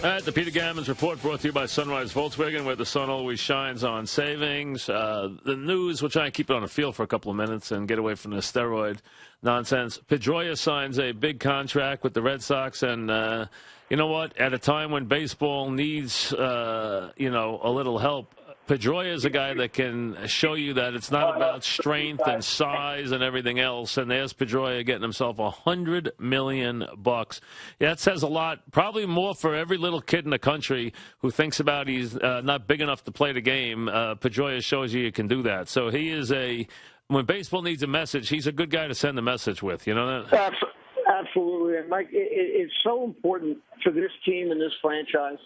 All right, the Peter Gammons Report brought to you by Sunrise Volkswagen, where the sun always shines on savings. The news, we'll try and keep it on the field for a couple of minutes and get away from the steroid nonsense. Pedroia signs a big contract with the Red Sox, and you know what? At a time when baseball needs, a little help, Pedroia is a guy that can show you that it's not about strength and size and everything else. And there's Pedroia getting himself $100 million. That says a lot, probably more for every little kid in the country who thinks about he's not big enough to play the game. Pedroia shows you can do that. So he is when baseball needs a message, he's a good guy to send a message with. You know that? Absolutely. And, Mike, it's so important for this team and this franchise.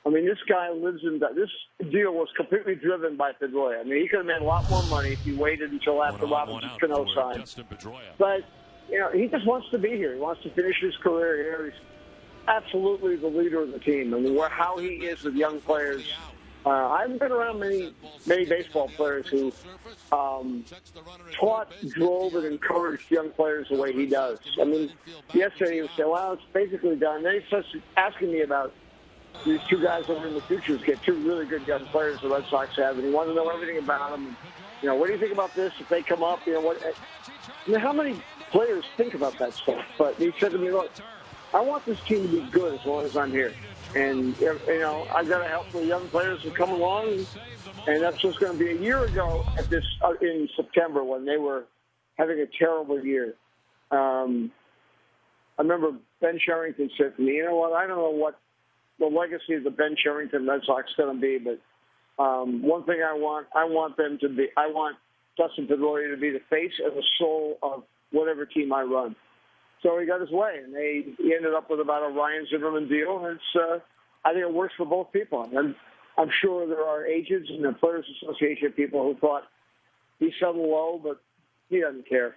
I mean, this guy lives in that. This deal was completely driven by Pedroia. I mean, he could have made a lot more money if he waited until after Robinson Cano signed. But, he just wants to be here. He wants to finish his career here. He's absolutely the leader of the team. I mean, how he is with young players. I haven't been around many baseball players who taught, drove, and encouraged young players the way he does. I mean, yesterday he would say, well, it's basically done. Then he starts asking me about these two guys over in the future get two really good young players the Red Sox have, and he wanted to know everything about them. What do you think about this if they come up? How many players think about that stuff? But he said to me, look, I want this team to be good as long as I'm here. And, I've got to help the young players who come along. And that's just going to be a year ago at this in September when they were having a terrible year. I remember Ben Sherrington said to me, you know what, I don't know what the legacy of the Ben Sherrington Red Sox is going to be, but one thing I want Dustin Pedroia to be the face and the soul of whatever team I run. So he got his way, and he ended up with about a Ryan Zimmerman deal. And I think it works for both people. And I'm sure there are agents and the Players Association people who thought he settled low, but he doesn't care.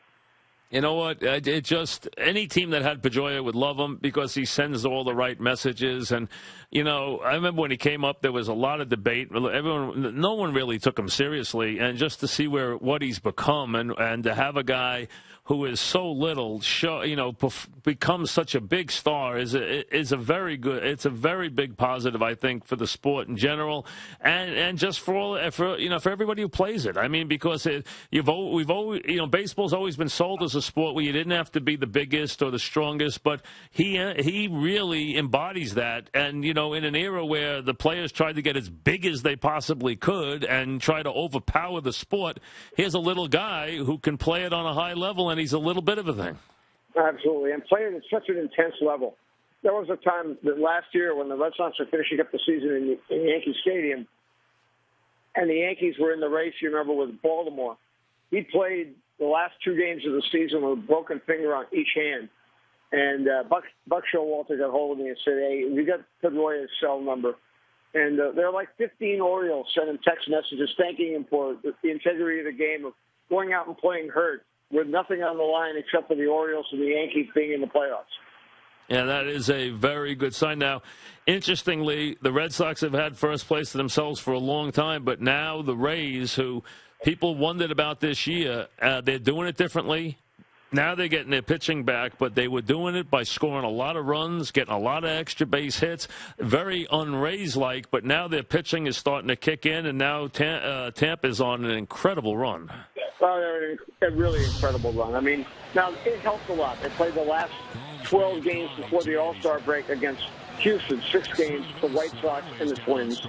You know what? Any team that had Pedroia would love him because he sends all the right messages. And, I remember when he came up, there was a lot of debate. No one really took him seriously. And just to see what he's become and to have a guy who is so little, becomes such a big star is a very good. It's a very big positive, I think, for the sport in general, and just for everybody who plays it. I mean, because we've always baseball's always been sold as a sport where you didn't have to be the biggest or the strongest, but he really embodies that. And in an era where the players tried to get as big as they possibly could and try to overpower the sport, here's a little guy who can play it on a high level. And he's a little bit of a thing. Absolutely. And playing at such an intense level. There was a time that last year when the Red Sox were finishing up the season in Yankee Stadium, and the Yankees were in the race, you remember, with Baltimore. He played the last two games of the season with a broken finger on each hand. And Buck Showalter got hold of me and said, hey, we got Pedroia's cell number. And there are like 15 Orioles sending text messages thanking him for the integrity of the game, of going out and playing hurt, with nothing on the line except for the Orioles and the Yankees being in the playoffs. Yeah, that is a very good sign. Now, interestingly, the Red Sox have had first place to themselves for a long time, but now the Rays, who people wondered about this year, they're doing it differently. Now they're getting their pitching back, but they were doing it by scoring a lot of runs, getting a lot of extra base hits, very un-Rays-like, but now their pitching is starting to kick in, and now Tampa is on an incredible run. Well, they're a really incredible run. I mean, now it helped a lot. They played the last 12 games before the All-Star break against Houston, 6 games, the White Sox and the Twins.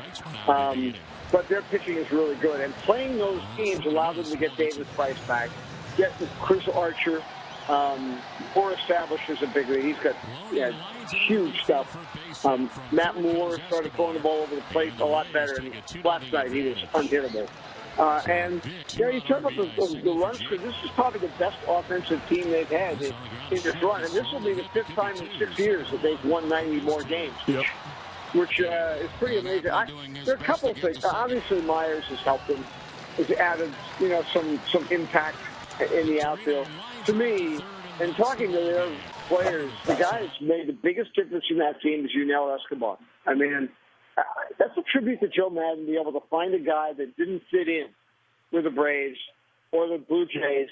But their pitching is really good. And playing those teams allowed them to get David Price back, get Chris Archer more established as a big league. He's got huge stuff. Matt Moore started throwing the ball over the plate a lot better. And last night he was unhittable. And you talk about the run streak. This is probably the best offensive team they've had in this run. And this will be the 5th time in 6 years that they've won 90 more games, which is pretty amazing. There are a couple of things. Obviously, Myers has helped them. Has added, some impact in the outfield. To me, and talking to their players, the guy that's made the biggest difference in that team is Yunel Escobar. I mean, that's a tribute to Joe Madden, be able to find a guy that didn't fit in with the Braves or the Blue Jays.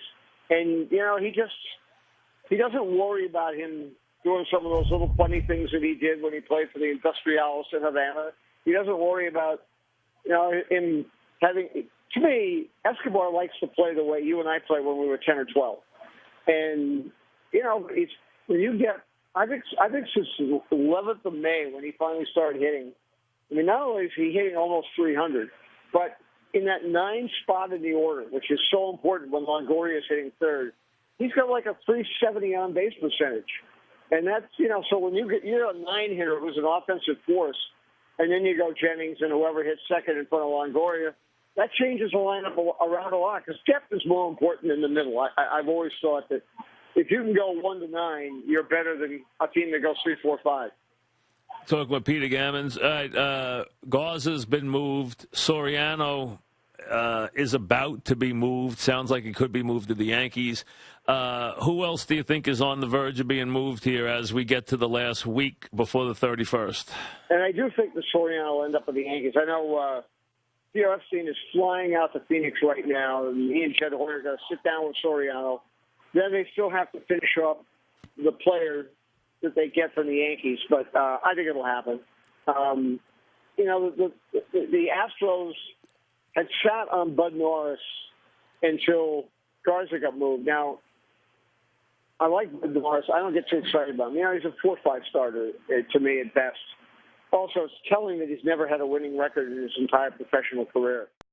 And, he doesn't worry about him doing some of those little funny things that he did when he played for the Industriales in Havana. He doesn't worry about, him having. To me, Escobar likes to play the way you and I played when we were 10 or 12. And, it's when you get, I think since the 11th of May when he finally started hitting, I mean, not only is he hitting almost 300, but in that 9 spot in the order, which is so important when Longoria is hitting third, he's got like a 370 on base percentage. And that's, so when you're a 9 hitter who's an offensive force, and then you go Jennings and whoever hits second in front of Longoria, that changes the lineup around a lot because depth is more important in the middle. I've always thought that if you can go 1 to 9, you're better than a team that goes 3, 4, 5. Talking with Peter Gammons. All right, Garza's been moved. Soriano is about to be moved. Sounds like he could be moved to the Yankees. Who else do you think is on the verge of being moved here as we get to the last week before the 31st? And I do think that Soriano will end up with the Yankees. I know Theo Epstein is flying out to Phoenix right now, and he and Jed Hoyer are going to sit down with Soriano. Then they still have to finish up the player that they get from the Yankees, but I think it'll happen. The Astros had sat on Bud Norris until Garza got moved. Now, I like Bud Norris. I don't get too excited about him. He's a 4 or 5 starter to me at best. Also, it's telling that he's never had a winning record in his entire professional career.